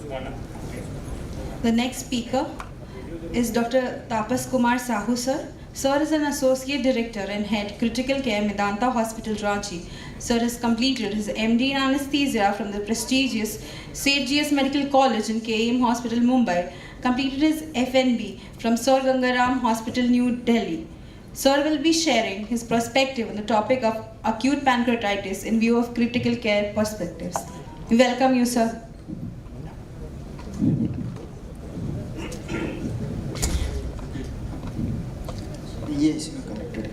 The next speaker is Dr. Tapas Kumar Sahu, sir. Sir is an Associate Director and Head Critical Care, Medanta Hospital, Ranchi. Sir has completed his MD in Anesthesia from the prestigious SGS Medical College in KEM Hospital, Mumbai. Completed his FNB from Sir Gangaram Hospital, New Delhi. Sir will be sharing his perspective on the topic of acute pancreatitis in view of critical care perspectives. We welcome you, sir. Yes, you connected.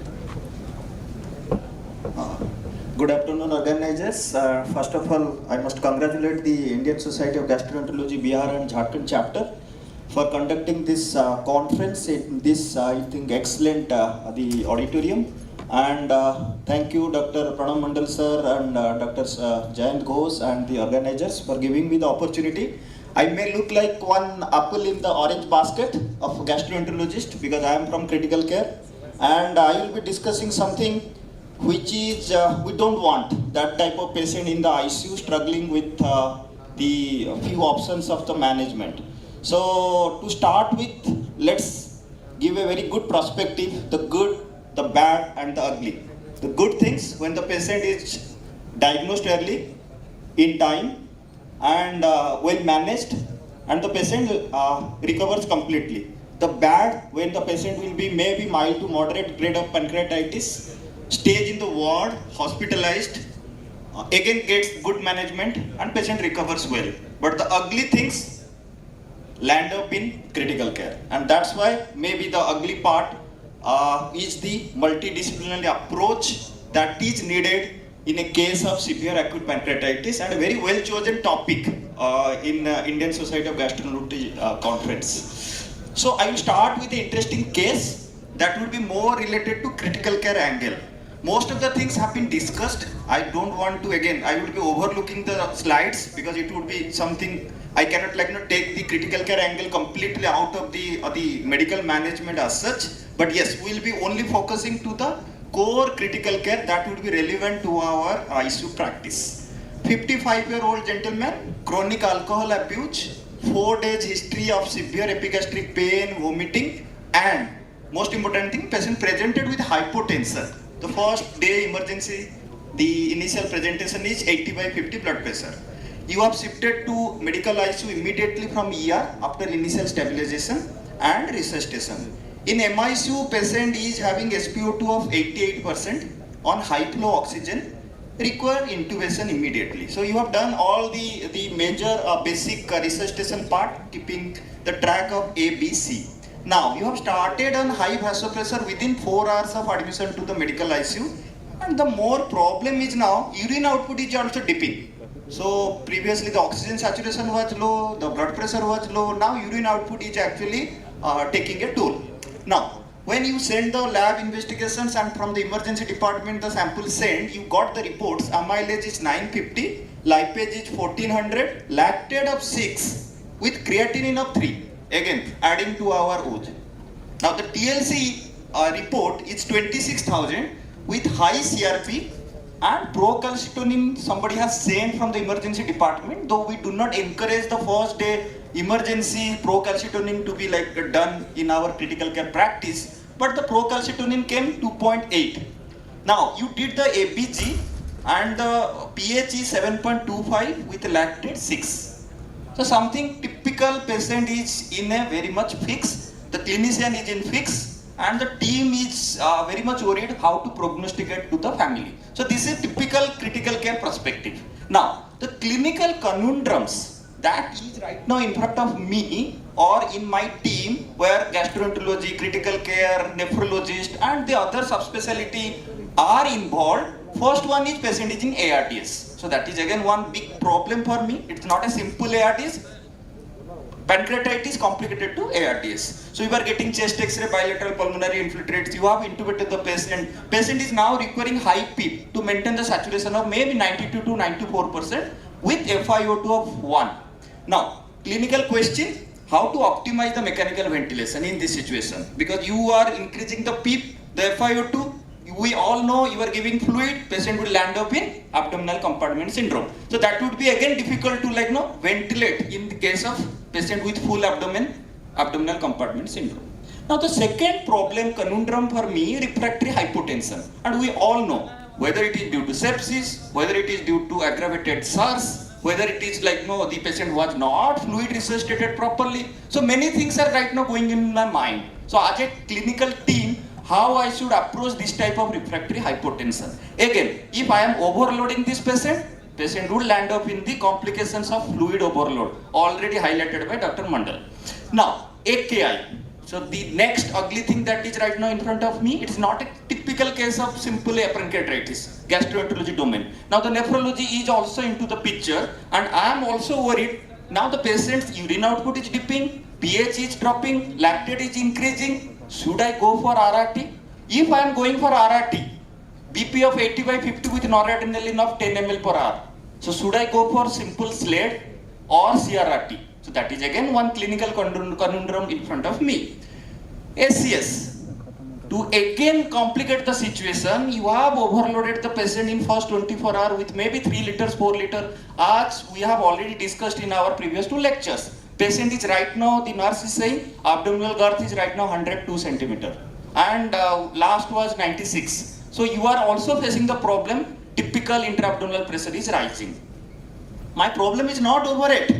Good afternoon, organizers. First of all, I must congratulate the Indian Society of Gastroenterology Bihar and Jharkhand chapter for conducting this conference in this, I think, excellent the auditorium. And thank you, Dr. Pranam Mandal sir and Dr. Jayant Ghosh and the organizers for giving me the opportunity. I may look like one apple in the orange basket of a gastroenterologist because I am from critical care, and I will be discussing something which is we don't want that type of patient in the ICU struggling with the few options of the management. So to start with, let's give a very good perspective, the good, the bad and the ugly. The good things, when the patient is diagnosed early, in time, and well managed, and the patient recovers completely. The bad, when the patient will be maybe mild to moderate grade of pancreatitis, stage in the ward, hospitalized, again gets good management and patient recovers well. But the ugly things land up in critical care, and that's why maybe the ugly part is the multidisciplinary approach that is needed in a case of severe acute pancreatitis, and a very well chosen topic in Indian Society of Gastroenterology conference. So I will start with an interesting case that would be more related to critical care angle. Most of the things have been discussed. I don't want to, again, I will be overlooking the slides because it would be something I cannot take the critical care angle completely out of the medical management as such. But yes, we will be only focusing to the core critical care that would be relevant to our ICU practice. 55-year-old gentleman, chronic alcohol abuse, 4 days history of severe epigastric pain, vomiting, and most important thing, patient presented with hypotension. The first day emergency, the initial presentation is 80/50 blood pressure. You have shifted to medical ICU immediately from ER after initial stabilization and resuscitation. In MICU, patient is having SpO2 of 88% on high flow oxygen, require intubation immediately. So you have done all the major basic resuscitation part, keeping the track of A, B, C. Now you have started on high vasopressor within 4 hours of admission to the medical ICU, and the more problem is now urine output is also dipping. So previously the oxygen saturation was low, the blood pressure was low, now urine output is actually taking a toll. Now, when you send the lab investigations and from the emergency department the sample sent, you got the reports, amylase is 950, lipase is 1400, lactate of 6 with creatinine of 3, again adding to our OJ. Now the TLC report is 26,000 with high CRP and procalcitonin somebody has sent from the emergency department, though we do not encourage the first day emergency procalcitonin to be done in our critical care practice, but the procalcitonin came 2.8. Now you did the ABG and the pH is 7.25 with lactate 6. So something typical patient is in a very much fix, the clinician is in fix, and the team is very much worried how to prognosticate to the family. So this is typical critical care perspective. Now the clinical conundrums that is right now in front of me or in my team, where gastroenterology, critical care, nephrologist and the other subspecialty are involved. First one is patient is in ARDS. So that is again one big problem for me. It's not a simple ARDS. Pancreatitis complicated to ARDS. So you are getting chest X-ray, bilateral pulmonary infiltrates, you have intubated the patient. Patient is now requiring high PEEP to maintain the saturation of maybe 92 to 94% with FiO2 of 1. Now, clinical question, how to optimize the mechanical ventilation in this situation? Because you are increasing the PEEP, the FiO2, we all know you are giving fluid, patient will land up in abdominal compartment syndrome. So that would be again difficult to ventilate in the case of patient with full abdominal compartment syndrome. Now the second problem conundrum for me, refractory hypotension, and we all know whether it is due to sepsis, whether it is due to aggravated SARS, whether it is the patient was not fluid resuscitated properly. So many things are right now going in my mind. So as a clinical team, how I should approach this type of refractory hypotension. Again, if I am overloading this patient would land up in the complications of fluid overload, already highlighted by Dr. Mandal. Now, AKI. So the next ugly thing that is right now in front of me, it's not a typical case of simple pancreatitis, gastroenterology domain. Now the nephrology is also into the picture, and I am also worried. Now the patient's urine output is dipping, pH is dropping, lactate is increasing. Should I go for RRT? If I am going for RRT, BP of 80/50 with noradrenaline of 10 ml per hour. So should I go for simple SLADE or CRRT? So that is again one clinical conundrum in front of me. SCS. To again complicate the situation, you have overloaded the patient in first 24 hours with maybe 3 liters, 4 liters, as we have already discussed in our previous 2 lectures. Patient is right now, the nurse is saying, abdominal girth is right now 102 centimeter. And last was 96. So you are also facing the problem, typical intra-abdominal pressure is rising. My problem is not over it.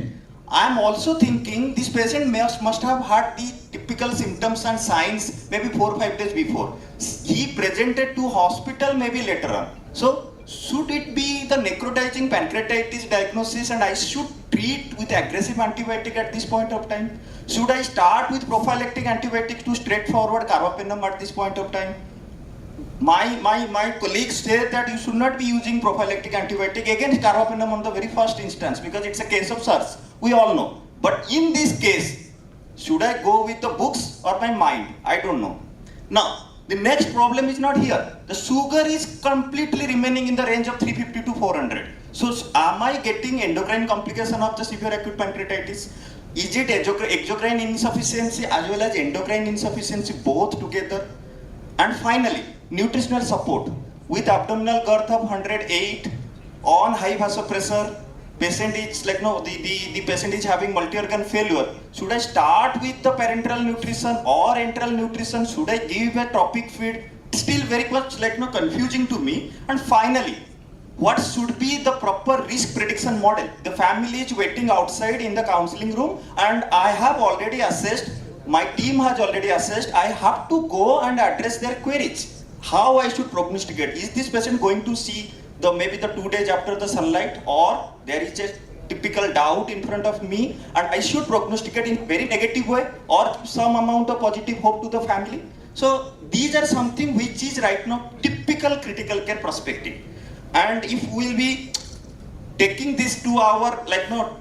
I am also thinking this patient must have had the typical symptoms and signs maybe 4 or 5 days before. He presented to hospital maybe later on. So should it be the necrotizing pancreatitis diagnosis and I should treat with aggressive antibiotic at this point of time? Should I start with prophylactic antibiotics to straightforward carbapenem at this point of time? My colleagues say that you should not be using prophylactic antibiotic against carbapenem on the very first instance because it's a case of SARS. We all know. But in this case, should I go with the books or my mind? I don't know. Now, the next problem is not here. The sugar is completely remaining in the range of 350 to 400. So, am I getting endocrine complication of the severe acute pancreatitis? Is it exocrine insufficiency as well as endocrine insufficiency both together? And finally, nutritional support with abdominal girth of 108 on high vasopressor. Patient is the patient is having multi-organ failure. Should I start with the parenteral nutrition or enteral nutrition? Should I give a tropic feed? Still very much confusing to me. And finally, what should be the proper risk prediction model? The family is waiting outside in the counseling room, and I have already assessed. My team has already assessed. I have to go and address their queries. How I should prognosticate? Is this patient going to see maybe the 2 days after the sunlight, or there is a typical doubt in front of me and I should prognosticate in very negative way or some amount of positive hope to the family? So these are something which is right now typical critical care perspective. And if we will be taking this to our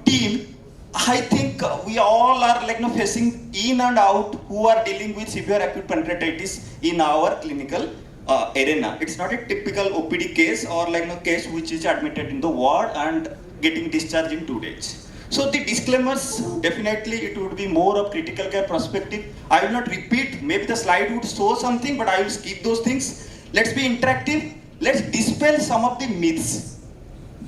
team, I think we all are facing in and out who are dealing with severe acute pancreatitis in our clinical arena. It's not a typical OPD case or case which is admitted in the ward and getting discharged in 2 days. So the disclaimers, definitely it would be more of critical care perspective. I will not repeat, maybe the slide would show something, but I will skip those things. Let's be interactive. Let's dispel some of the myths.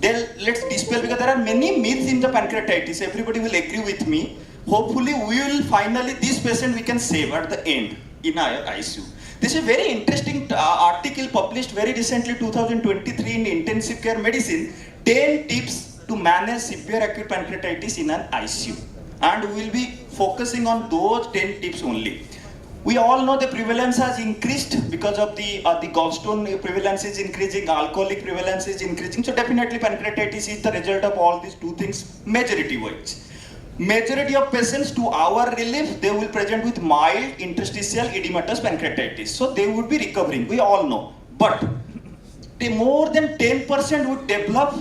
Let's dispel, because there are many myths in the pancreatitis. Everybody will agree with me. Hopefully we will finally, this patient we can save at the end in our ICU. This is a very interesting article published very recently, 2023, in Intensive Care Medicine, 10 tips to manage severe acute pancreatitis in an ICU. And we will be focusing on those 10 tips only. We all know the prevalence has increased because of the gallstone prevalence is increasing, alcoholic prevalence is increasing. So definitely pancreatitis is the result of all these 2 things, majority wise. Majority of patients, to our relief, they will present with mild interstitial edematous pancreatitis. So they would be recovering, we all know. But more than 10% would develop,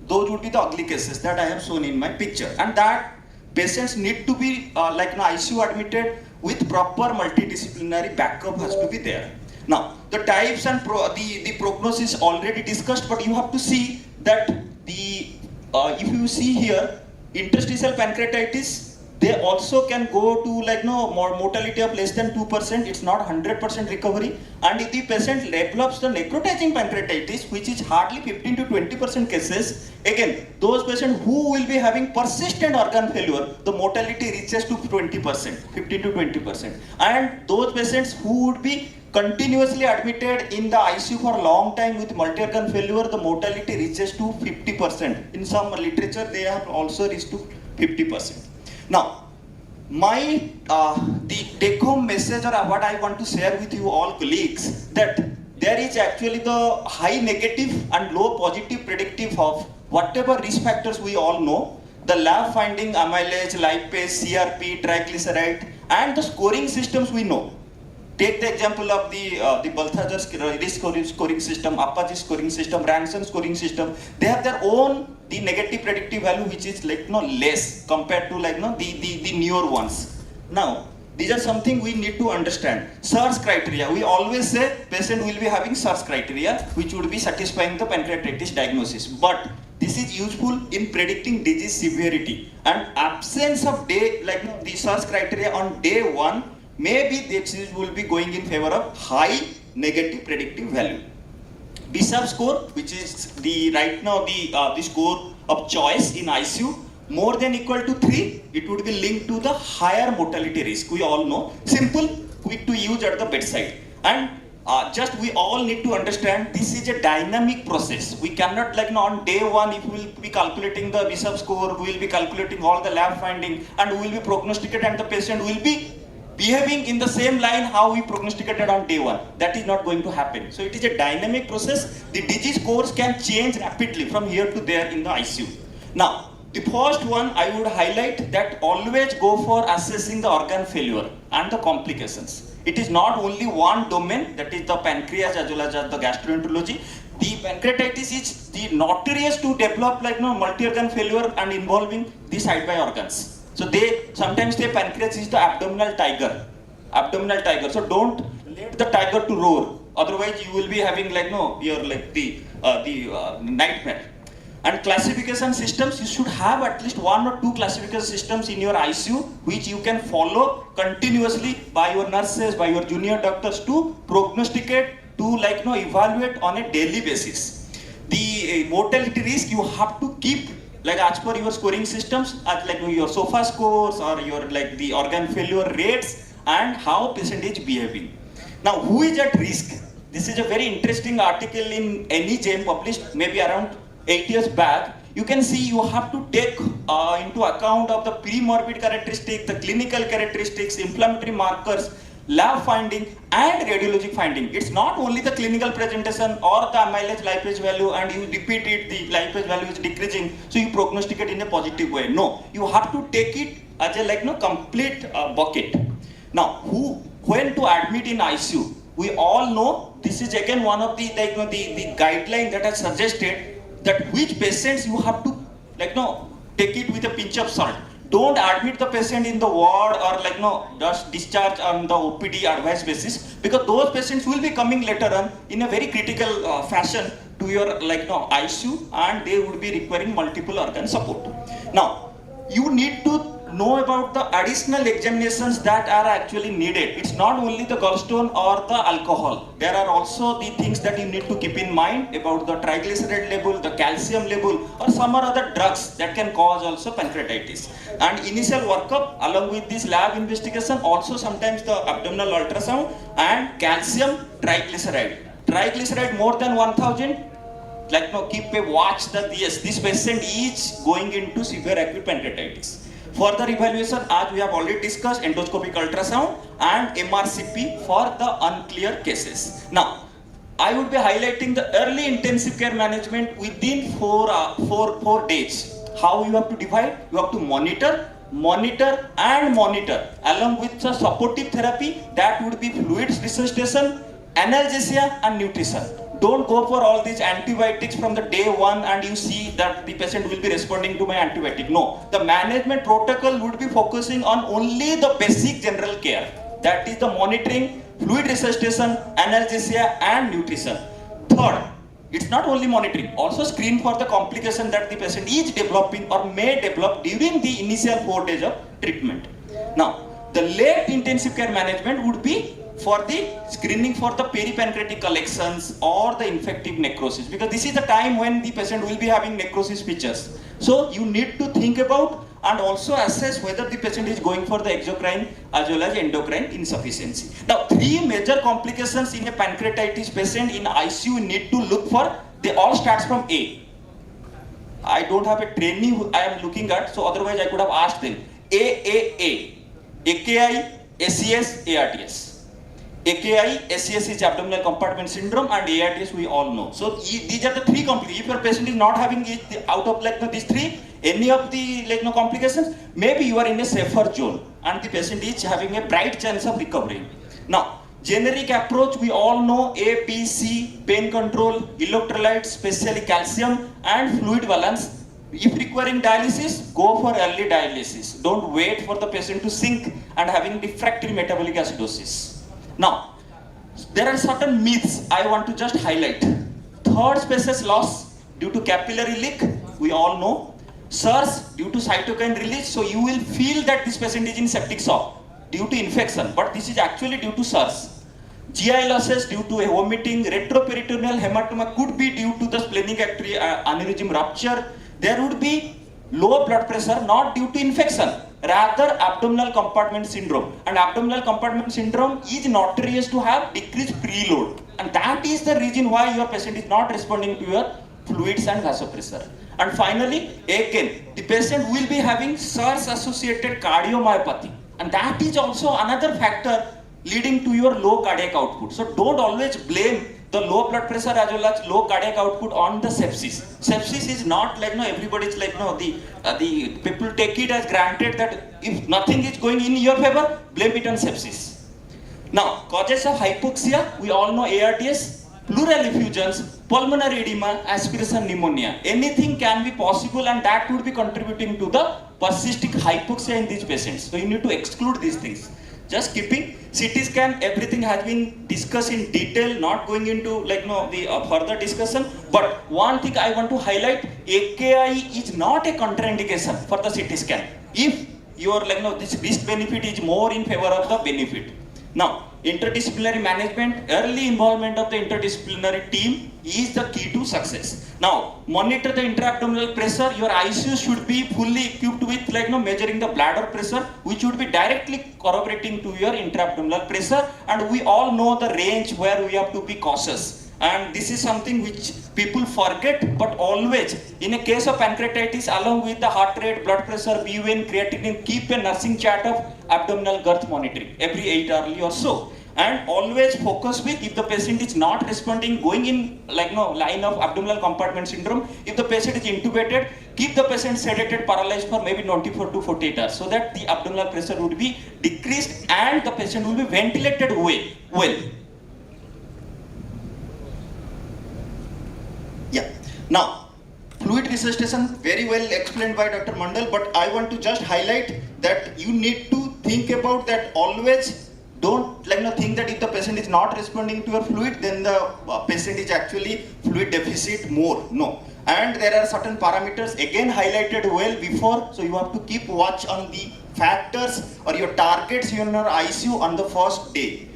those would be the ugly cases that I have shown in my picture. And that patients need to be ICU admitted with proper multidisciplinary backup has to be there. Now, the types and the prognosis already discussed, but you have to see that if you see here, interstitial pancreatitis, they also can go to like more mortality of less than 2%. It's not 100% recovery. And if the patient develops the necrotizing pancreatitis, which is hardly 15 to 20% cases, again, those patients who will be having persistent organ failure, the mortality reaches to 20%, 15 to 20%. And those patients who would be continuously admitted in the ICU for a long time with multi-organ failure, the mortality reaches to 50%. In some literature, they have also reached to 50%. Now, my the take-home message or what I want to share with you all colleagues, that there is actually the high negative and low positive predictive of whatever risk factors we all know, the lab finding amylase, lipase, CRP, triglyceride, and the scoring systems we know. Take the example of the Balthazar risk scoring system, Apache scoring system, Ranson scoring system. They have their own the negative predictive value, which is like less compared to like the newer ones. Now, these are something we need to understand. Search criteria. We always say patient will be having search criteria, which would be satisfying the pancreatitis diagnosis. But this is useful in predicting disease severity. And absence of the search criteria on day 1, maybe the disease will be going in favor of high negative predictive value. BSAP score, which is right now the score of choice in ICU, more than equal to 3, it would be linked to the higher mortality risk. We all know, simple, quick to use at the bedside. And just we all need to understand this is a dynamic process. We cannot on day 1, if we will be calculating the BSAP score, we will be calculating all the lab finding, and we will be prognosticated, and the patient will be behaving in the same line how we prognosticated on day 1. That is not going to happen. So it is a dynamic process. The disease course can change rapidly from here to there in the ICU. Now, the first one I would highlight that always go for assessing the organ failure and the complications. It is not only one domain, that is the pancreas as well as the gastroenterology. The pancreatitis is the notorious to develop multi-organ failure and involving the side-by organs. So sometimes pancreas is the abdominal tiger. So don't let the tiger to roar. Otherwise you will be having nightmare. And classification systems, you should have at least 1 or 2 classification systems in your ICU, which you can follow continuously by your nurses, by your junior doctors to prognosticate, to evaluate on a daily basis. The mortality risk you have to keep as per your scoring systems, as your SOFA scores or your the organ failure rates and how patient is behaving. Now, who is at risk? This is a very interesting article in any JAM published maybe around 8 years back. You can see you have to take into account of the pre-morbid characteristics, the clinical characteristics, inflammatory markers, lab finding and radiologic finding. It's not only the clinical presentation or the amylase lipase value and you repeat it, the lipase value is decreasing, so you prognosticate in a positive way. No, you have to take it as a complete bucket. Now, when to admit in ICU? We all know this is again one of the guideline that has suggested that which patients you have to take it with a pinch of salt. Don't admit the patient in the ward or just discharge on the OPD advice basis, because those patients will be coming later on in a very critical fashion to your ICU, and they would be requiring multiple organ support. Now, you need to know about the additional examinations that are actually needed. It's not only the gallstone or the alcohol. There are also the things that you need to keep in mind about the triglyceride level, the calcium level, or some other drugs that can cause also pancreatitis. And initial workup along with this lab investigation, also sometimes the abdominal ultrasound and calcium triglyceride. Triglyceride more than 1000, keep a watch that yes, this patient is going into severe acute pancreatitis. Further evaluation, as we have already discussed, endoscopic ultrasound and MRCP for the unclear cases. Now, I would be highlighting the early intensive care management within 4 days. How you have to divide? You have to monitor, and monitor along with the supportive therapy, that would be fluids resuscitation, analgesia and nutrition. Don't go for all these antibiotics from the day 1 and you see that the patient will be responding to my antibiotic. No, the management protocol would be focusing on only the basic general care. That is the monitoring, fluid resuscitation, analgesia and nutrition. Third, it's not only monitoring, also screen for the complication that the patient is developing or may develop during the initial 4 days of treatment. Now, the late intensive care management would be for the screening for the peripancreatic collections or the infective necrosis, because this is the time when the patient will be having necrosis features. So you need to think about and also assess whether the patient is going for the exocrine as well as endocrine insufficiency. Now, 3 major complications in a pancreatitis patient in ICU need to look for. They all starts from A. I don't have a trainee who I am looking at, so otherwise I could have asked them. AAA, AKI, ACS, ARDS. AKI, ACS is abdominal compartment syndrome, and ARDS we all know. So these are the 3 complications. If your patient is not having it out of these 3, any of the complications, maybe you are in a safer zone and the patient is having a bright chance of recovering. Now, generic approach we all know: A, B, C, pain control, electrolytes, especially calcium, and fluid balance. If requiring dialysis, go for early dialysis. Don't wait for the patient to sink and having refractory metabolic acidosis. Now, there are certain myths I want to just highlight. Third species loss due to capillary leak, we all know. SARS due to cytokine release, so you will feel that this patient is in septic shock due to infection, but this is actually due to SARS. GI losses due to vomiting, retroperitoneal hematoma could be due to the splenic artery aneurysm rupture. There would be low blood pressure, not due to infection, rather abdominal compartment syndrome. And abdominal compartment syndrome is notorious to have decreased preload, and that is the reason why your patient is not responding to your fluids and vasopressor. And finally, again, the patient will be having SARS associated cardiomyopathy, and that is also another factor leading to your low cardiac output. So don't always blame the low blood pressure as well as low cardiac output on the sepsis. Sepsis is not everybody's the people take it as granted that if nothing is going in your favor, blame it on sepsis. Now, causes of hypoxia, we all know: ARDS, pleural effusions, pulmonary edema, aspiration pneumonia. Anything can be possible, and that would be contributing to the persisting hypoxia in these patients. So you need to exclude these things. Just keeping CT scan, everything has been discussed in detail, not going into the further discussion. But one thing I want to highlight: AKI is not a contraindication for the CT scan if your this risk benefit is more in favor of the benefit. Now, interdisciplinary management, early involvement of the interdisciplinary team is the key to success. Now, monitor the intra-abdominal pressure. Your ICU should be fully equipped with measuring the bladder pressure, which would be directly corroborating to your intra-abdominal pressure. And we all know the range where we have to be cautious. And this is something which people forget, but always, in a case of pancreatitis, along with the heart rate, blood pressure, BUN, creatinine, keep a nursing chart of abdominal girth monitoring every 8 hourly or so. And always focus with, if the patient is not responding, going in line of abdominal compartment syndrome, if the patient is intubated, keep the patient sedated, paralyzed for maybe 24 to 48 hours, so that the abdominal pressure would be decreased and the patient will be ventilated well. Yeah. Now, fluid resuscitation, very well explained by Dr. Mandal, but I want to just highlight that you need to think about that always. Don't think that if the patient is not responding to your fluid, then the patient is actually fluid deficit more. No. And there are certain parameters again highlighted well before, so you have to keep watch on the factors or your targets in your ICU on the first day.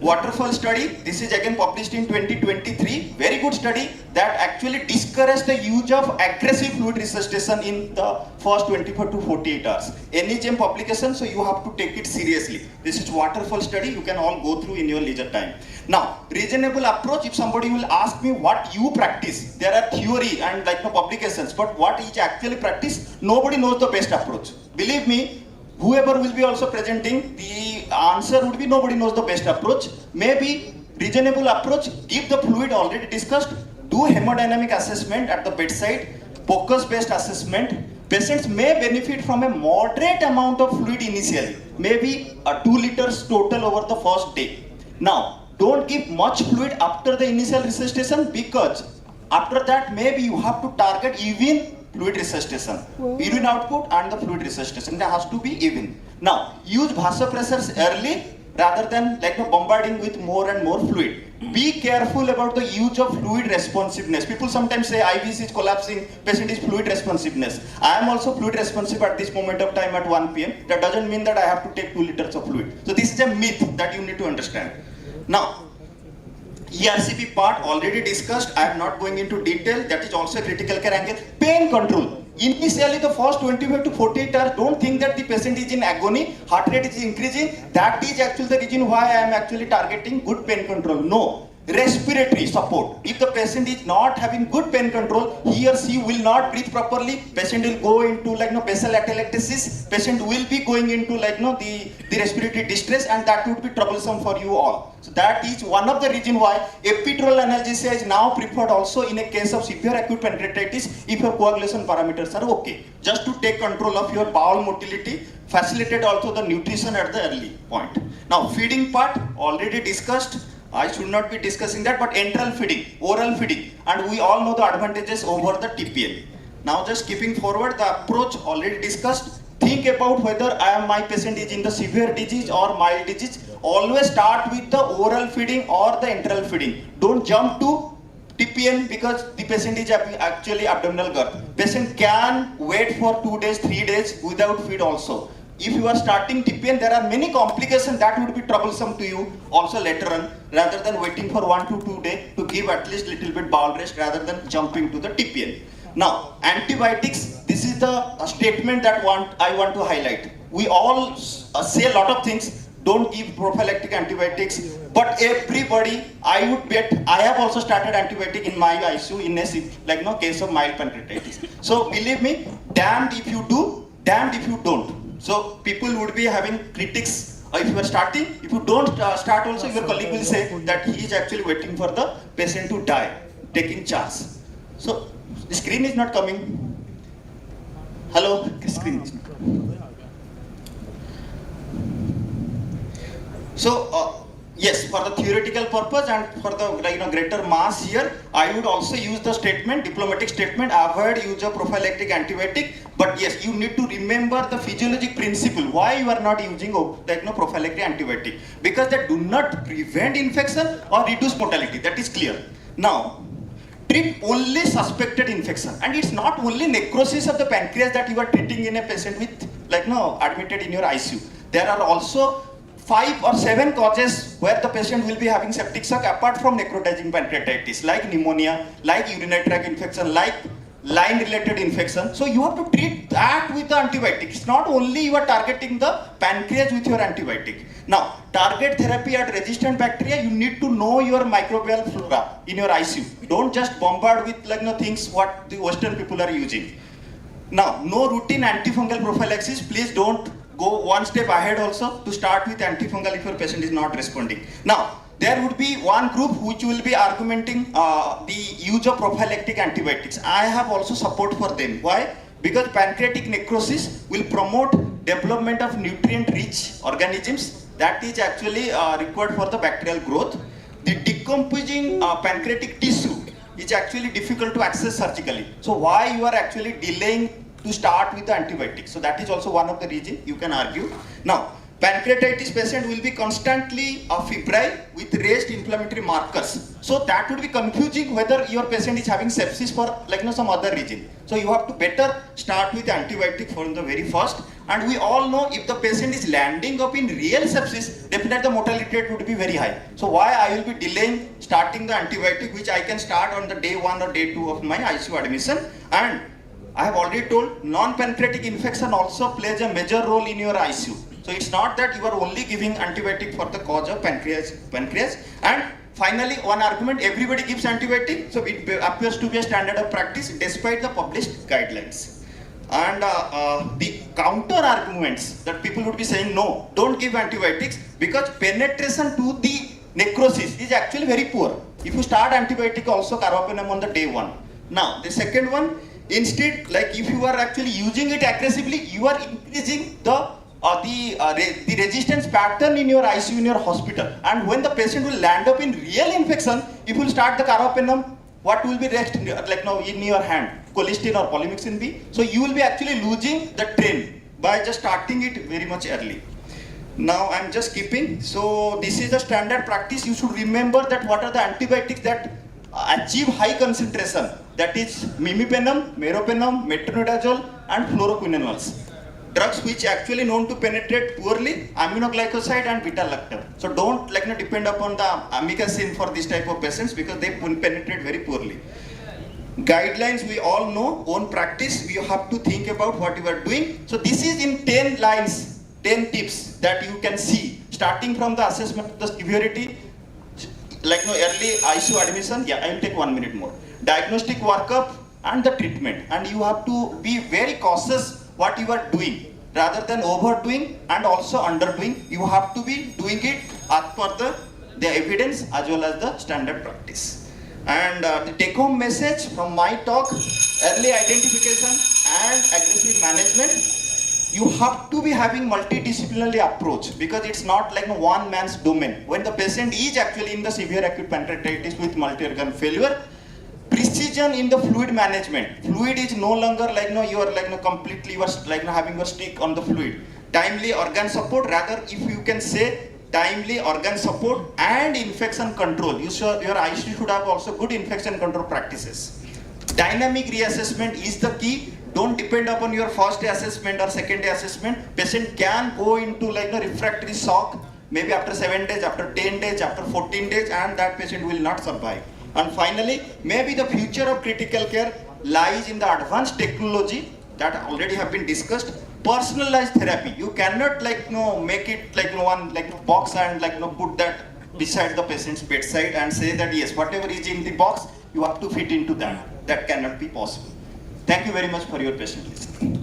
Waterfall study, this is again published in 2023, very good study that actually discouraged the use of aggressive fluid resuscitation in the first 24 to 48 hours. NHM publication, so you have to take it seriously. This is waterfall study, you can all go through in your leisure time. Now, reasonable approach, if somebody will ask me what you practice, there are theory and publications, but what is actually practice, nobody knows the best approach. Believe me, whoever will be also presenting, the answer would be nobody knows the best approach. Maybe reasonable approach, give the fluid already discussed, do hemodynamic assessment at the bedside, focus based assessment. Patients may benefit from a moderate amount of fluid initially, maybe 2 liters total over the first day. Now, don't give much fluid after the initial resuscitation, because after that maybe you have to target even fluid resuscitation. Urine output and the fluid resuscitation, that has to be even. Now, use vasopressors early, rather than like bombarding with more and more fluid. Be careful about the use of fluid responsiveness. People sometimes say IVC is collapsing, patient is fluid responsiveness. I am also fluid responsive at this moment of time at 1 p.m. That doesn't mean that I have to take 2 liters of fluid. So this is a myth that you need to understand. Now, ERCP part already discussed. I am not going into detail. That is also a critical care angle. Pain control. Initially, the first 25 to 48 hours, don't think that the patient is in agony, heart rate is increasing. That is actually the reason why I am actually targeting good pain control. No. Respiratory support. If the patient is not having good pain control, he or she will not breathe properly. Patient will go into basal atelectasis. Patient will be going into the respiratory distress, and that would be troublesome for you all. So that is one of the reason why epidural analgesia is now preferred also in a case of severe acute pancreatitis if your coagulation parameters are okay. Just to take control of your bowel motility, facilitate also the nutrition at the early point. Now feeding part already discussed. I should not be discussing that, but enteral feeding, oral feeding, and we all know the advantages over the TPN. Now just skipping forward, the approach already discussed. Think about whether my patient is in the severe disease or mild disease. Always start with the oral feeding or the enteral feeding. Don't jump to TPN because the patient is actually abdominal girth. Patient can wait for 2 days, 3 days without feed also. If you are starting TPN, there are many complications that would be troublesome to you also later on, rather than waiting for 1 to 2 days to give at least little bit bowel rest rather than jumping to the TPN. Now, antibiotics, this is the statement that I want to highlight. We all say a lot of things, don't give prophylactic antibiotics, but everybody, I would bet, I have also started antibiotic in my ICU in a case of mild pancreatitis. So believe me, damned if you do, damned if you don't. So people would be having critics if you are starting. If you don't start also, your colleague will say that he is actually waiting for the patient to die, taking charge. So the screen is not coming. Hello, the screen is not coming. So yes, for the theoretical purpose and for the greater mass here, I would also use the statement, diplomatic statement, avoid use of prophylactic antibiotic. But yes, you need to remember the physiologic principle. Why you are not using prophylactic antibiotic? Because they do not prevent infection or reduce mortality. That is clear. Now, treat only suspected infection, and it's not only necrosis of the pancreas that you are treating in a patient with admitted in your ICU. There are also 5 or 7 causes where the patient will be having septic shock apart from necrotizing pancreatitis, like pneumonia, like urinary tract infection, like line related infection. So you have to treat that with the antibiotic. It's not only you are targeting the pancreas with your antibiotic. Now, target therapy at resistant bacteria, you need to know your microbial flora in your ICU. Don't just bombard with things what the Western people are using. Now, no routine antifungal prophylaxis. Please don't go one step ahead also to start with antifungal if your patient is not responding. Now, there would be one group which will be argumenting the use of prophylactic antibiotics. I have also support for them. Why? Because pancreatic necrosis will promote development of nutrient-rich organisms that is actually required for the bacterial growth. The decomposing pancreatic tissue is actually difficult to access surgically. So why you are actually delaying to start with the antibiotics? So that is also one of the reasons you can argue. Now, pancreatitis patient will be constantly febrile with raised inflammatory markers. So that would be confusing whether your patient is having sepsis for some other reason. So you have to better start with antibiotic from the very first. And we all know if the patient is landing up in real sepsis, definitely the mortality rate would be very high. So why I will be delaying starting the antibiotic, which I can start on the day 1 or day 2 of my ICU admission. And I have already told non-pancreatic infection also plays a major role in your ICU. So it's not that you are only giving antibiotic for the cause of pancreas. And finally, one argument, everybody gives antibiotic, so it appears to be a standard of practice despite the published guidelines. And the counter arguments that people would be saying, no, don't give antibiotics because penetration to the necrosis is actually very poor. If you start antibiotic also carbapenem on the day 1. Now, the second one, instead, if you are actually using it aggressively, you are increasing the resistance pattern in your ICU in your hospital. And when the patient will land up in real infection, if you start the carbapenem, what will be rest in your hand? Colistin or polymyxin B. So you will be actually losing the train by just starting it very much early. Now I'm just keeping. So this is the standard practice. You should remember that what are the antibiotics that achieve high concentration. That is meropenem, metronidazole, and fluoroquinolones. Drugs which actually known to penetrate poorly, aminoglycoside and beta-lactam. So don't depend upon the amikacin for this type of patients because they penetrate very poorly. Guidelines we all know, own practice, you have to think about what you are doing. So this is in 10 lines, 10 tips that you can see, starting from the assessment of the severity, early ICU admission, I will take 1 minute more. Diagnostic workup and the treatment. And you have to be very cautious what you are doing rather than overdoing and also underdoing. You have to be doing it as per the evidence as well as the standard practice. And the take home message from my talk, early identification and aggressive management. You have to be having multidisciplinary approach because it's not like one man's domain. When the patient is actually in the severe acute pancreatitis with multi-organ failure, precision in the fluid management. Fluid is no longer you are completely having a stick on the fluid. Timely organ support, rather if you can say timely organ support and infection control. Your ICU should have also good infection control practices. Dynamic reassessment is the key. Don't depend upon your first day assessment or second day assessment. Patient can go into refractory shock maybe after 7 days, after 10 days, after 14 days, and that patient will not survive. And finally, maybe the future of critical care lies in the advanced technology that already have been discussed. Personalized therapy. You cannot make it one box and put that beside the patient's bedside and say that yes, whatever is in the box, you have to fit into that. That cannot be possible. Thank you very much for your patient listening.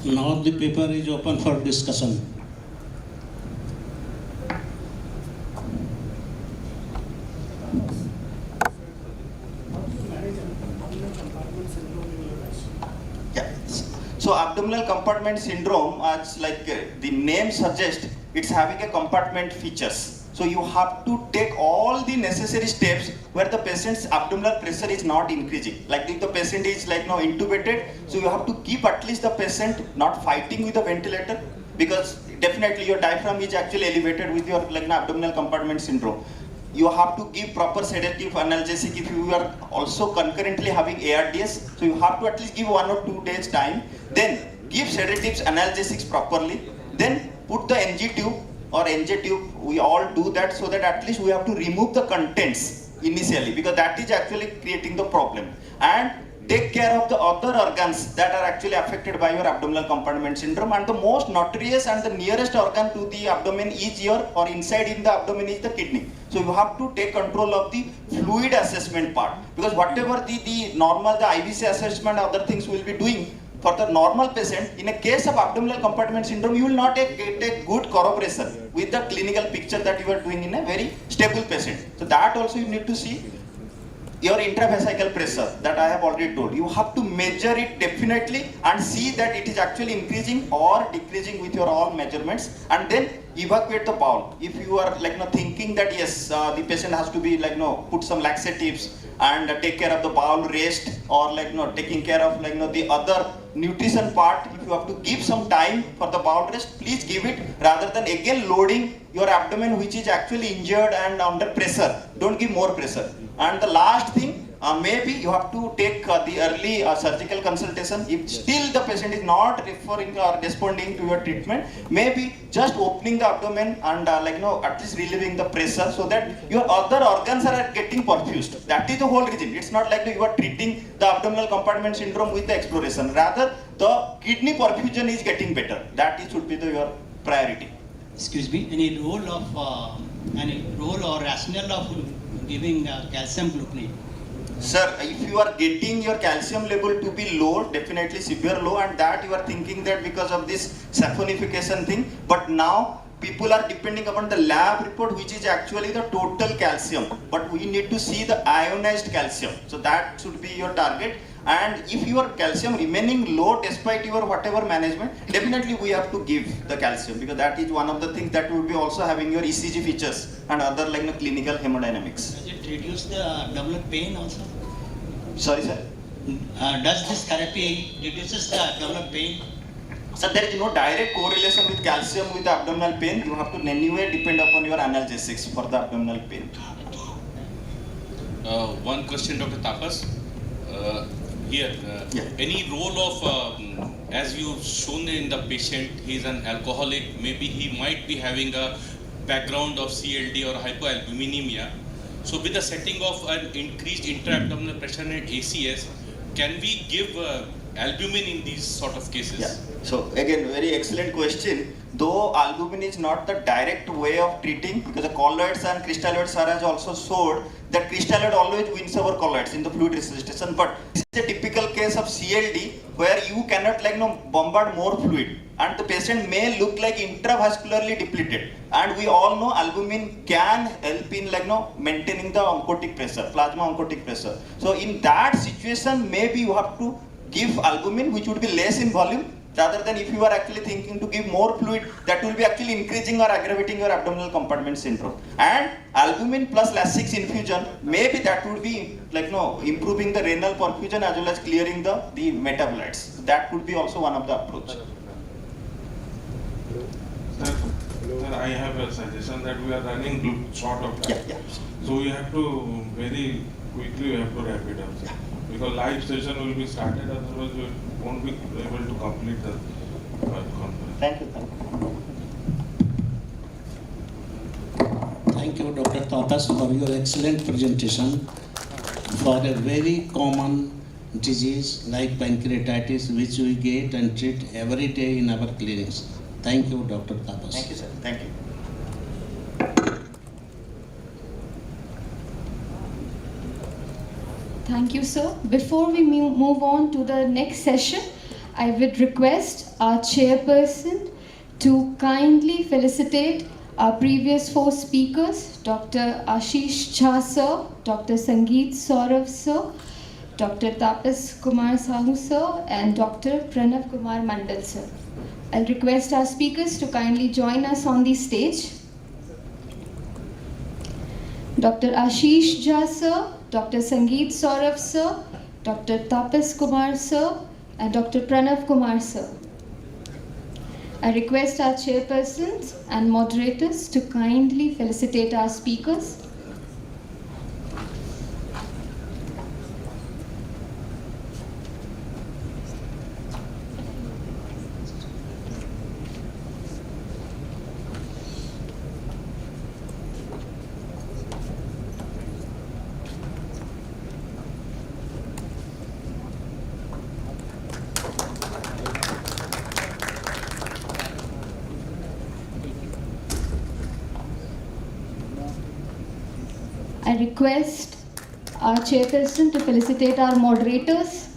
Now the paper is open for discussion. Yeah. So abdominal compartment syndrome, as the name suggests, it's having a compartment features. So you have to take all the necessary steps where the patient's abdominal pressure is not increasing. Like if the patient is intubated, so you have to keep at least the patient not fighting with the ventilator, because definitely your diaphragm is actually elevated with your abdominal compartment syndrome. You have to give proper sedative analgesic if you are also concurrently having ARDS. So you have to at least give 1 or 2 days time. Then give sedatives, analgesics properly. Then put the NG tube or NJ tube. We all do that so that at least we have to remove the contents initially, because that is actually creating the problem. And take care of the other organs that are actually affected by your abdominal compartment syndrome. And the most notorious and the nearest organ to the abdomen is inside in the abdomen is the kidney. So you have to take control of the fluid assessment part, because whatever the normal, the IVC assessment, other things we will be doing for the normal patient, in a case of abdominal compartment syndrome, you will not get a good corroboration with the clinical picture that you are doing in a very stable patient. So that also you need to see. Your intravesical pressure that I have already told, you have to measure it definitely and see that it is actually increasing or decreasing with your all measurements, and then evacuate the bowel. If you are thinking that yes, the patient has to be put some laxatives and take care of the bowel rest, or taking care of the other nutrition part, if you have to give some time for the bowel rest, please give it, rather than again loading your abdomen which is actually injured and under pressure. Don't give more pressure. And the last thing, maybe you have to take the early surgical consultation. If still the patient is not referring or responding to your treatment, maybe just opening the abdomen and at least relieving the pressure so that your other organs are getting perfused. That is the whole reason. It's not like you are treating the abdominal compartment syndrome with the exploration. Rather, the kidney perfusion is getting better. That should be your priority. Excuse me, any role or rationale of giving calcium gluconate? Sir, if you are getting your calcium level to be low, definitely severe low, and that you are thinking that because of this saponification thing, but now people are depending upon the lab report, which is actually the total calcium, but we need to see the ionized calcium. So that should be your target. And if your calcium remaining low despite your whatever management, definitely we have to give the calcium, because that is one of the things that will be also having your ECG features and other clinical hemodynamics. Does it reduce the abdominal pain also? Sorry, sir? Does this therapy reduces the abdominal pain? So there is no direct correlation with calcium with abdominal pain. You have to anyway depend upon your analgesics for the abdominal pain. One question, Dr. Tapas. Any role of, as you've shown in the patient, he's an alcoholic, maybe he might be having a background of CLD or hypoalbuminemia. So with the setting of an increased intra-abdominal pressure and ACS, can we give albumin in these sort of cases? Yeah. So again, very excellent question. Though albumin is not the direct way of treating, because the colloids and crystalloid sir has also showed that crystalloid always wins over colloids in the fluid resuscitation. But this is a typical case of CLD where you cannot bombard more fluid, and the patient may look like intravascularly depleted. And we all know albumin can help in maintaining the oncotic pressure, plasma oncotic pressure. So in that situation, maybe you have to give albumin, which would be less in volume, rather than if you are actually thinking to give more fluid, that will be actually increasing or aggravating your abdominal compartment syndrome. And albumin plus Lasix infusion, maybe that would be improving the renal perfusion as well as clearing the metabolites. That could be also one of the approach. Sir, I have a suggestion that we are running short of time. Yeah. So we have to very quickly wrap it up. Yeah. Because live session will be started, otherwise we won't be able to complete the conference. Thank you. Thank you, Dr. Tapas, for your excellent presentation for a very common disease like pancreatitis, which we get and treat every day in our clinics. Thank you, Dr. Tapas. Thank you, sir. Thank you. Thank you, sir. Before we move on to the next session, I would request our chairperson to kindly felicitate our previous 4 speakers, Dr. Ashish Jha sir, Dr. Sangeet Saurav sir, Dr. Tapas Kumar Sahu sir, and Dr. Pranav Kumar Mandal sir. I'll request our speakers to kindly join us on the stage. Dr. Ashish Jha sir, Dr. Sangeet Saurav sir, Dr. Tapas Kumar sir, and Dr. Pranav Kumar sir. I request our chairpersons and moderators to kindly felicitate our speakers. I request our chairperson to felicitate our moderators.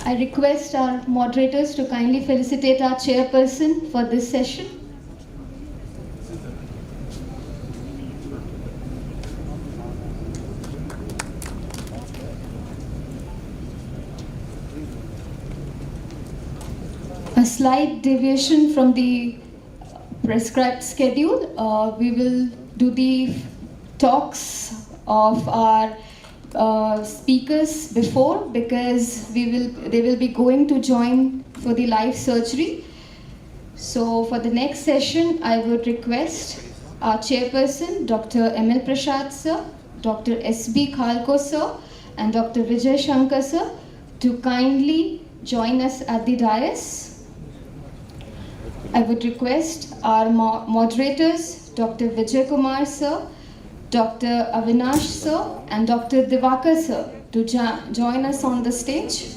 I request our moderators to kindly felicitate our chairperson for this session. A slight deviation from the prescribed schedule. We will do the talks of our speakers before, because they will be going to join for the live surgery. So for the next session, I would request our chairperson, Dr. M.L. Prasad sir, Dr. S.B. Khalko sir, and Dr. Vijay Shankar sir to kindly join us at the dais. I would request our moderators, Dr. Vijay Kumar sir, Dr. Avinash sir, and Dr. Divakar sir to join us on the stage.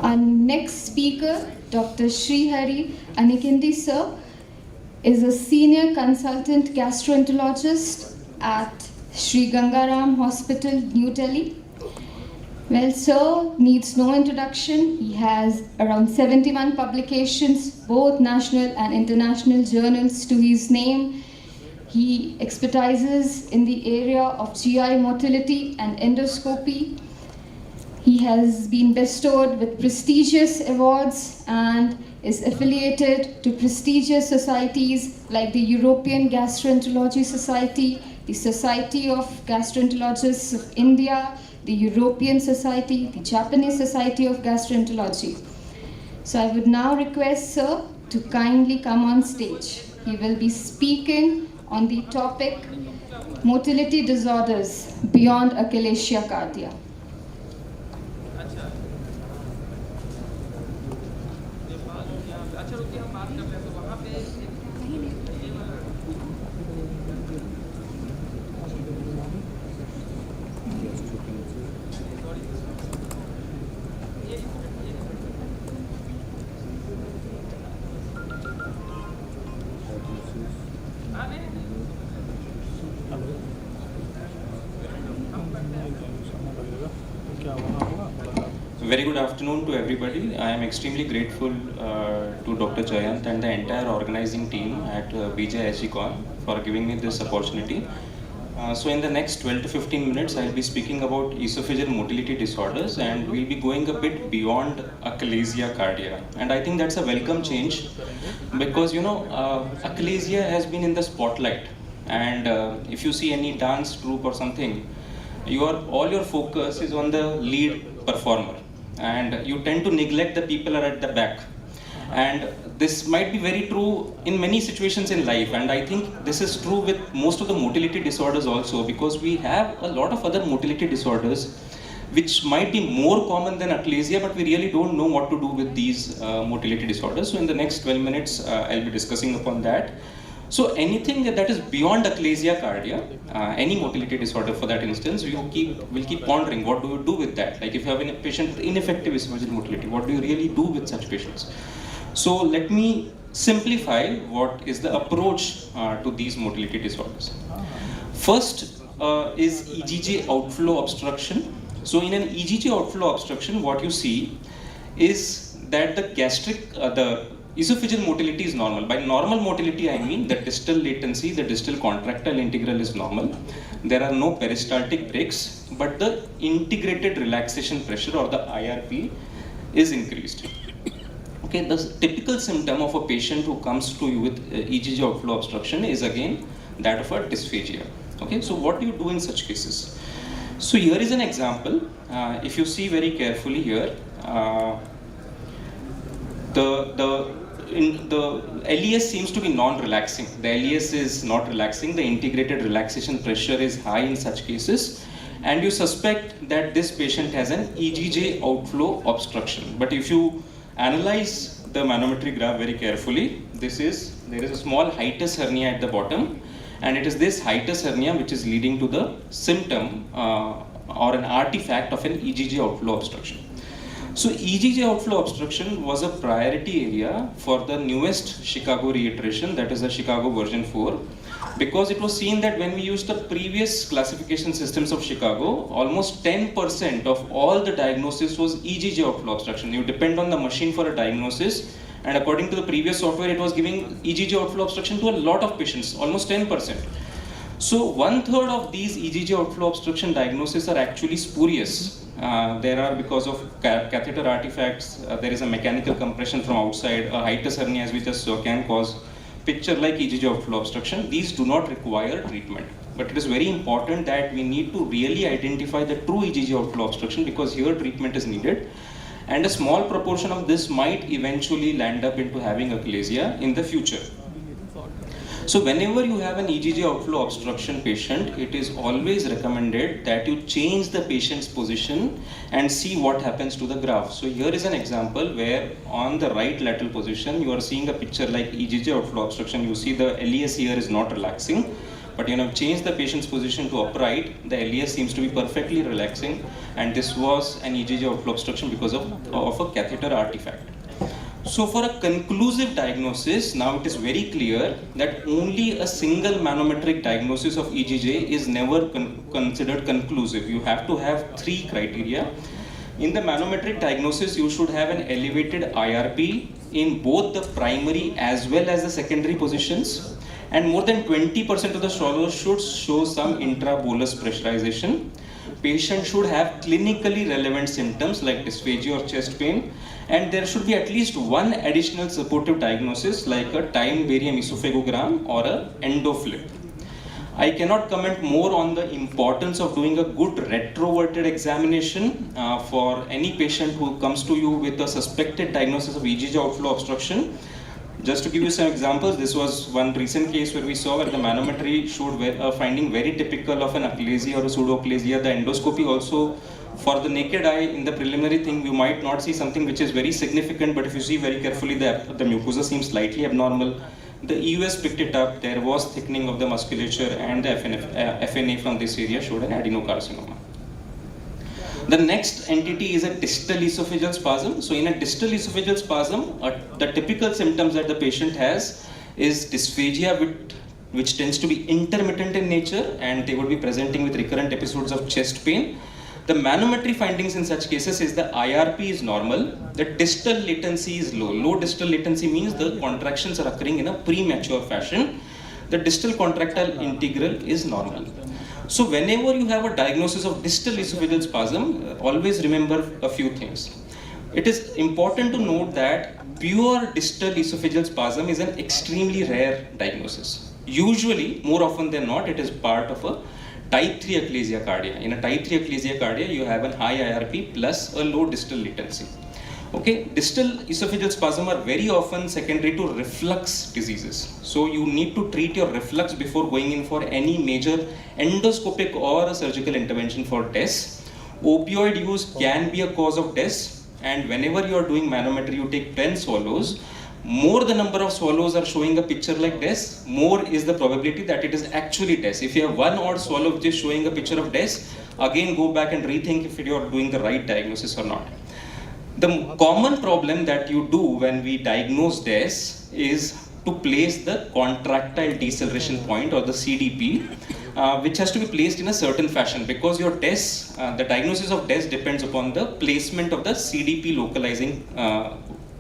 Our next speaker, Dr. Srihari Anikindi sir, is a senior consultant gastroenterologist at Sri Gangaram Hospital, New Delhi. Well, sir needs no introduction. He has around 71 publications, both national and international journals to his name. He expertises in the area of GI motility and endoscopy. He has been bestowed with prestigious awards and is affiliated to prestigious societies like the European Gastroenterology Society, the Society of Gastroenterologists of India, the European Society, the Japanese Society of Gastroenterology. So I would now request Sir to kindly come on stage. He will be speaking on the topic motility disorders beyond achalasia cardia. Very good afternoon to everybody. I am extremely grateful to Dr. Jayant and the entire organizing team at BJISGCON for giving me this opportunity. So in the next 12 to 15 minutes, I'll be speaking about esophageal motility disorders, and we'll be going a bit beyond achalasia cardia. And I think that's a welcome change because, achalasia has been in the spotlight. And if you see any dance troupe or something, all your focus is on the lead performer, and you tend to neglect the people are at the back. And this might be very true in many situations in life, and I think this is true with most of the motility disorders also, because we have a lot of other motility disorders which might be more common than achalasia, but we really don't know what to do with these motility disorders. So in the next 12 minutes, I'll be discussing upon that. So anything that is beyond achalasia cardia, any motility disorder for that instance, we'll keep pondering what do you do with that. Like if you have a patient with ineffective esophageal motility, what do you really do with such patients? So let me simplify what is the approach to these motility disorders. First is EGJ outflow obstruction. So in an EGJ outflow obstruction, what you see is that the esophageal motility is normal. By normal motility, I mean the distal latency, the distal contractile integral is normal. There are no peristaltic breaks, but the integrated relaxation pressure, or the IRP, is increased. Okay, the typical symptom of a patient who comes to you with EGJ outflow obstruction is again that of a dysphagia. Okay, so what do you do in such cases? So here is an example. If you see very carefully here, the LES seems to be non-relaxing. The LES is not relaxing. The integrated relaxation pressure is high in such cases, and you suspect that this patient has an EGJ outflow obstruction. But if you analyze the manometry graph very carefully, there is a small hiatus hernia at the bottom, and it is this hiatus hernia which is leading to the symptom or an artifact of an EGJ outflow obstruction. So EGJ outflow obstruction was a priority area for the newest Chicago reiteration, that is the Chicago version 4, because it was seen that when we used the previous classification systems of Chicago, almost 10% of all the diagnosis was EGJ outflow obstruction. You depend on the machine for a diagnosis, and according to the previous software, it was giving EGJ outflow obstruction to a lot of patients, almost 10%. So 1/3 of these EGJ outflow obstruction diagnoses are actually spurious. There are because of catheter artifacts, there is a mechanical compression from outside, a hiatus hernia as we just saw can cause picture like EGJ outflow obstruction. These do not require treatment. But it is very important that we need to really identify the true EGJ outflow obstruction, because here treatment is needed. And a small proportion of this might eventually land up into having achalasia in the future. So whenever you have an EGJ outflow obstruction patient, it is always recommended that you change the patient's position and see what happens to the graph. So here is an example where on the right lateral position, you are seeing a picture like EGJ outflow obstruction. You see the LES here is not relaxing, but change the patient's position to upright, the LES seems to be perfectly relaxing, and this was an EGJ outflow obstruction because of a catheter artifact. So for a conclusive diagnosis, now it is very clear that only a single manometric diagnosis of EGJ is never considered conclusive. You have to have 3 criteria. In the manometric diagnosis, you should have an elevated IRP in both the primary as well as the secondary positions. and more than 20% of the swallows should show some intrabolus pressurization. Patient should have clinically relevant symptoms like dysphagia or chest pain, and there should be at least one additional supportive diagnosis like a time barium esophagogram or a endoflip. I cannot comment more on the importance of doing a good retroverted examination for any patient who comes to you with a suspected diagnosis of EGJ outflow obstruction. Just to give you some examples, this was one recent case where we saw where the manometry showed a finding very typical of an achalasia or a pseudoachalasia. The endoscopy also, for the naked eye, in the preliminary thing, you might not see something which is very significant, but if you see very carefully, the mucosa seems slightly abnormal. The EUS picked it up, there was thickening of the musculature, and the FNA from this area showed an adenocarcinoma. The next entity is a distal esophageal spasm. So in a distal esophageal spasm, the typical symptoms that the patient has is dysphagia, which tends to be intermittent in nature, and they would be presenting with recurrent episodes of chest pain. The manometry findings in such cases is the IRP is normal, the distal latency is low. Low distal latency means the contractions are occurring in a premature fashion. The distal contractile integral is normal. So whenever you have a diagnosis of distal esophageal spasm, always remember a few things. It is important to note that pure distal esophageal spasm is an extremely rare diagnosis. Usually, more often than not, it is part of a type 3 achalasia cardia. In a type 3 achalasia cardia, you have a high IRP plus a low distal latency. Okay, distal esophageal spasm are very often secondary to reflux diseases. So you need to treat your reflux before going in for any major endoscopic or a surgical intervention for DES. Opioid use can be a cause of DES, and whenever you are doing manometry, you take 10 swallows. More the number of swallows are showing a picture like DES, more is the probability that it is actually DES. If you have one odd swallow which is showing a picture of DES, again go back and rethink if you are doing the right diagnosis or not. The common problem that you do when we diagnose DES is to place the contractile deceleration point or the CDP, which has to be placed in a certain fashion, because your DES, the diagnosis of DES depends upon the placement of the CDP localizing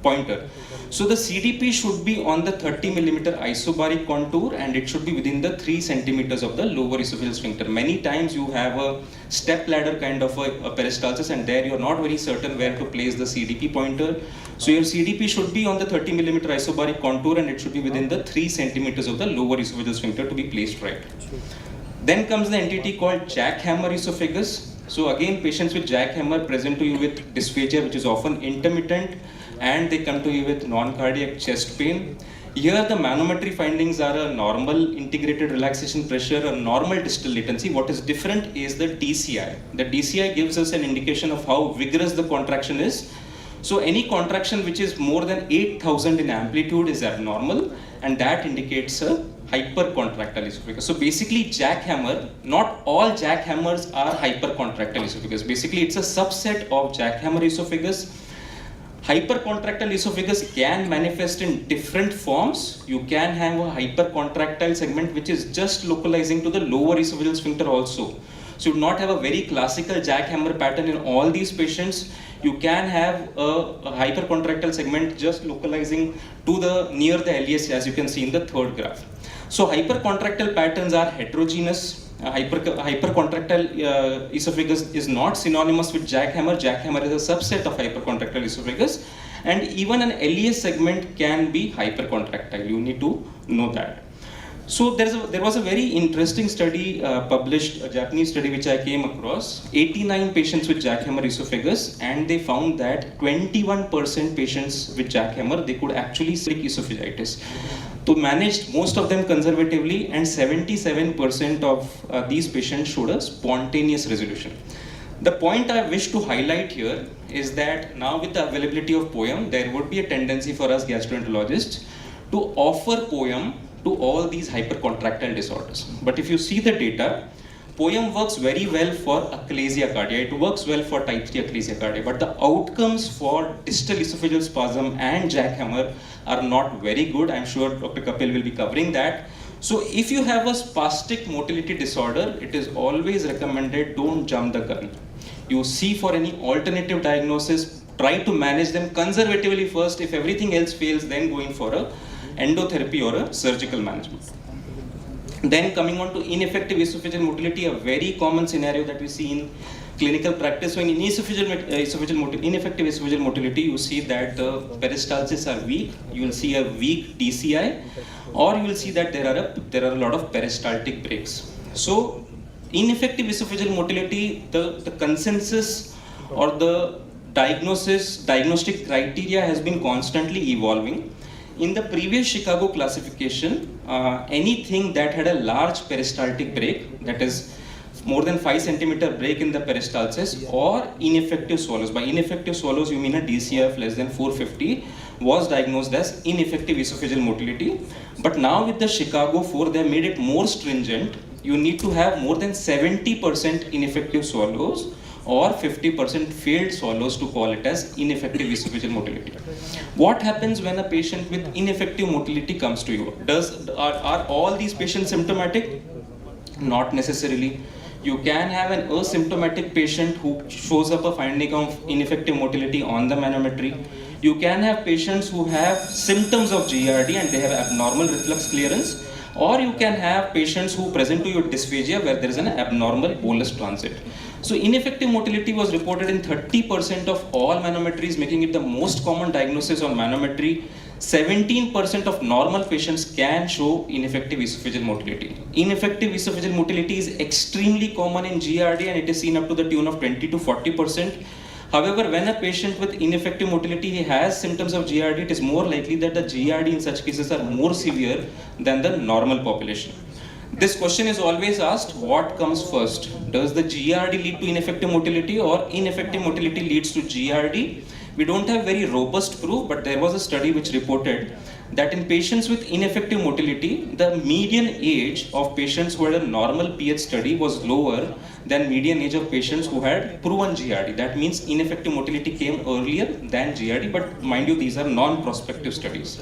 pointer. So the CDP should be on the 30 millimeter isobaric contour, and it should be within the 3 centimeters of the lower esophageal sphincter. Many times you have a step ladder kind of a peristalsis, and there you're not very certain where to place the CDP pointer. So your CDP should be on the 30 millimeter isobaric contour, and it should be within the 3 centimeters of the lower esophageal sphincter to be placed right. Then comes the entity called jackhammer esophagus. So again, patients with jackhammer present to you with dysphagia, which is often intermittent, and they come to you with non-cardiac chest pain. Here the manometry findings are a normal integrated relaxation pressure, a normal distal latency. What is different is the DCI. The DCI gives us an indication of how vigorous the contraction is. So any contraction which is more than 8,000 in amplitude is abnormal, and that indicates a hypercontractile esophagus. So basically jackhammer, not all jackhammers are hypercontractile esophagus. Basically it's a subset of jackhammer esophagus. Hypercontractile esophagus can manifest in different forms. You can have a hypercontractile segment which is just localizing to the lower esophageal sphincter also. So you do not have a very classical jackhammer pattern in all these patients. You can have a hypercontractile segment just localizing to the near the LES, as you can see in the third graph. So hypercontractile patterns are heterogeneous. Hypercontractile esophagus is not synonymous with jackhammer. Jackhammer is a subset of hypercontractile esophagus, and even an LES segment can be hypercontractile. You need to know that. So there was a very interesting study published, a Japanese study which I came across. 89 patients with jackhammer esophagus, and they found that 21% patients with jackhammer, they could actually see esophagitis. So managed most of them conservatively, and 77% of these patients showed a spontaneous resolution. The point I wish to highlight here is that now with the availability of POEM, there would be a tendency for us gastroenterologists to offer POEM to all these hypercontractile disorders. But if you see the data, POEM works very well for achalasia cardia. It works well for type 3 achalasia cardia. But the outcomes for distal esophageal spasm and jackhammer are not very good. I'm sure Dr. Kapil will be covering that. So if you have a spastic motility disorder, it is always recommended, don't jump the gun. You see for any alternative diagnosis, try to manage them conservatively first. If everything else fails, then go in for a endotherapy or a surgical management. Then coming on to ineffective esophageal motility, a very common scenario that we see in clinical practice. So in ineffective esophageal motility, you see that the peristalsis are weak. You will see a weak DCI, or you will see that there are a lot of peristaltic breaks. So ineffective esophageal motility, the consensus or the diagnostic criteria has been constantly evolving. In the previous Chicago classification, anything that had a large peristaltic break, that is more than 5 centimeter break in the peristalsis, or ineffective swallows. By ineffective swallows, you mean a DCI of less than 450, was diagnosed as ineffective esophageal motility. But now with the Chicago 4, they made it more stringent. You need to have more than 70% ineffective swallows or 50% failed swallows to call it as ineffective esophageal motility. What happens when a patient with ineffective motility comes to you? Are all these patients symptomatic? Not necessarily. You can have an asymptomatic patient who shows up a finding of ineffective motility on the manometry. You can have patients who have symptoms of GERD and they have abnormal reflux clearance, or you can have patients who present to you with dysphagia where there is an abnormal bolus transit. So ineffective motility was reported in 30% of all manometries, making it the most common diagnosis on manometry. 17% of normal patients can show ineffective esophageal motility. Ineffective esophageal motility is extremely common in GERD and it is seen up to the tune of 20 to 40%. However, when a patient with ineffective motility has symptoms of GERD, it is more likely that the GERD in such cases are more severe than the normal population. This question is always asked, what comes first? Does the GERD lead to ineffective motility, or ineffective motility leads to GERD? We don't have very robust proof, but there was a study which reported that in patients with ineffective motility, the median age of patients who had a normal pH study was lower than median age of patients who had proven GERD. That means ineffective motility came earlier than GERD, but mind you, these are non-prospective studies.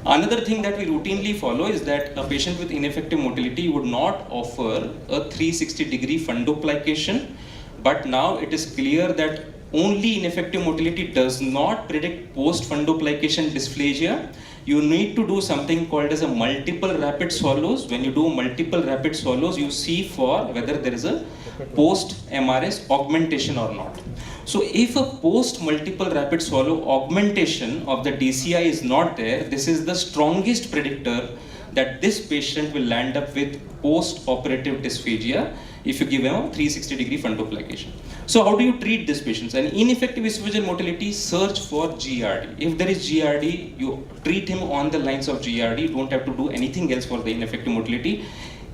Another thing that we routinely follow is that a patient with ineffective motility would not offer a 360-degree fundoplication, but now it is clear that only ineffective motility does not predict post-fundoplication dysplasia. You need to do something called as a multiple rapid swallows. When you do multiple rapid swallows, you see for whether there is a post-MRS augmentation or not. So if a post-multiple rapid swallow augmentation of the DCI is not there, this is the strongest predictor that this patient will land up with post-operative dysphagia if you give him a 360-degree fundoplication. So how do you treat these patients? An ineffective esophageal motility, search for GERD. If there is GERD, you treat him on the lines of GERD. You don't have to do anything else for the ineffective motility.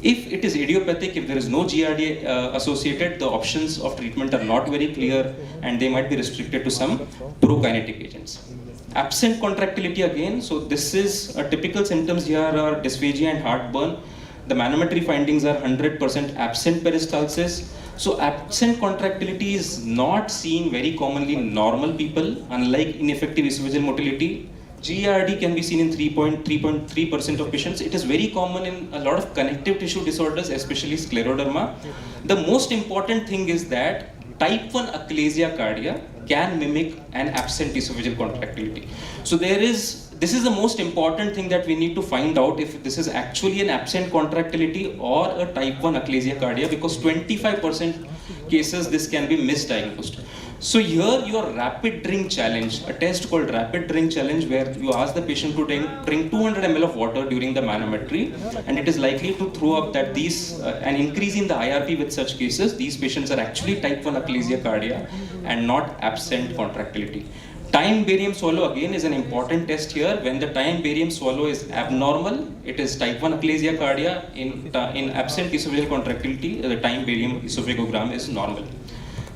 If it is idiopathic, if there is no GERD associated, the options of treatment are not very clear and they might be restricted to some prokinetic agents. Absent contractility again, so this is a typical symptoms here are dysphagia and heartburn. The manometry findings are 100% absent peristalsis. So absent contractility is not seen very commonly in normal people, unlike ineffective esophageal motility. GERD can be seen in 3.3% of patients. It is very common in a lot of connective tissue disorders, especially scleroderma. The most important thing is that type 1 achalasia cardia can mimic an absent esophageal contractility. So this is the most important thing that we need to find out if this is actually an absent contractility or a type 1 achalasia cardia, because 25% cases this can be misdiagnosed. So here your rapid drink challenge, a test called rapid drink challenge, where you ask the patient to drink 200 ml of water during the manometry, and it is likely to throw up that an increase in the IRP with such cases, these patients are actually type 1 achalasia cardia and not absent contractility. Time barium swallow again is an important test here. When the time barium swallow is abnormal, it is type 1 achalasia cardia. In absent esophageal contractility, the time barium esophagogram is normal.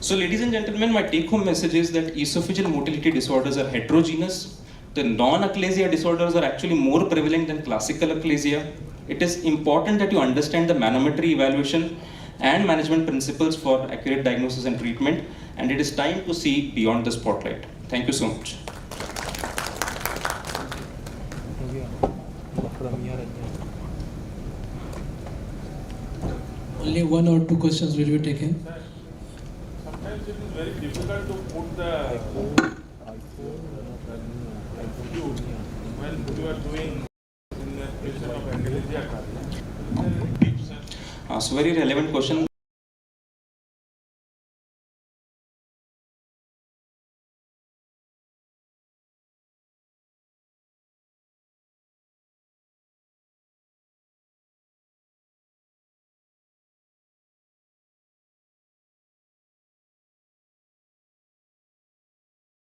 So ladies and gentlemen, my take home message is that esophageal motility disorders are heterogeneous. The non-achalasia disorders are actually more prevalent than classical achalasia. It is important that you understand the manometry evaluation and management principles for accurate diagnosis and treatment, and it is time to see beyond the spotlight. Thank you so much. Only 1 or 2 questions will be taken. Sometimes it is very difficult to put the when you are doing in the patient of achalasia cardia. So very relevant question.